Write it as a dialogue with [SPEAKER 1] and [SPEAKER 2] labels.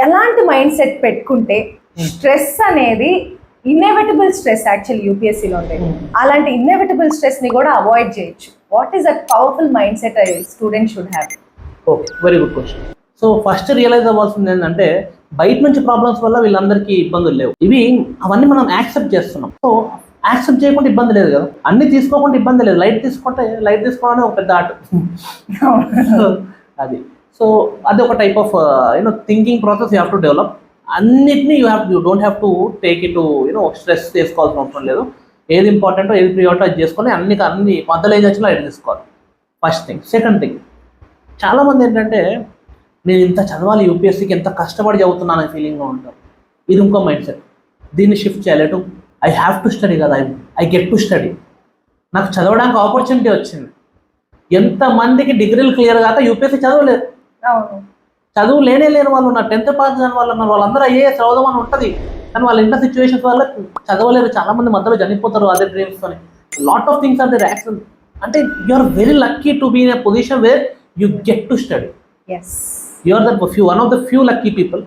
[SPEAKER 1] ఎలాంటి mind set పెట్టుకుంటే stress అనేది ఇన్నెవిటబుల్ స్ట్రెస్ యాక్చువల్లీ యూపీఎస్సీలో ఉండేది, అలాంటి ఇన్నెవిటబుల్ స్ట్రెస్ ని కూడా అవాయిడ్ చేయొచ్చు? What is that powerful mind set student should have?
[SPEAKER 2] Okay, very good question. So first realize అవ్వాల్సింది ఏంటంటే బయట నుంచి ప్రాబ్లమ్స్ వల్ల వీళ్ళందరికీ ఇబ్బందులు లేవు, అవన్నీ మనం యాక్సెప్ట్ చేస్తున్నాం. సో యాక్సెప్ట్ చేయకుండా ఇబ్బంది లేదు కదా, అన్ని తీసుకోకుండా ఇబ్బంది లేదు. లైట్ తీసుకోవడం ఒక పెద్ద ఆర్ట్. అది సో అది ఒక type of thinking process you have to develop. అన్నిటినీ you don't have to take it stress తీసుకోవాల్సిన అవసరం లేదు. ఏది ఇంపార్టెంటో ఏది ప్రియారిటీ అది చేసుకొని అన్ని మధ్యలో ఏది వచ్చినా లైట్ తీసుకోవాలి. First thing. సెకండ్ థింగ్, చాలామంది ఏంటంటే నేను ఇంత చదవాలి యూపీఎస్సీకి, ఎంత కష్టపడి చదువుతున్నాను ఫీలింగ్గా ఉంటారు. ఇది ఇంకో మైండ్ సెట్. దీన్ని షిఫ్ట్ చేయాలి to I have to study కదా, ఐ గెట్ టు స్టడీ. నాకు చదవడానికి ఆపర్చునిటీ వచ్చింది. ఎంతమందికి డిగ్రీలు క్లియర్ కాక యూపీఎస్సీ చదవలేరు, చదువు లేని వాళ్ళు ఉన్నారు, 10th పాస్ కాని వాళ్ళు ఉన్నారు. వాళ్ళందరూ ఐఏఎస్ చదవమని ఉంటుంది, కానీ వాళ్ళ ఇంట్లో సిచ్యువేషన్స్ వల్ల చదవలేరు. చాలా మంది మధ్యలో చనిపోతారు అదే డ్రీమ్స్తోని. Lot of things are there actual. అంటే you are very lucky to be in a position where you get to study. You are one of the few lucky people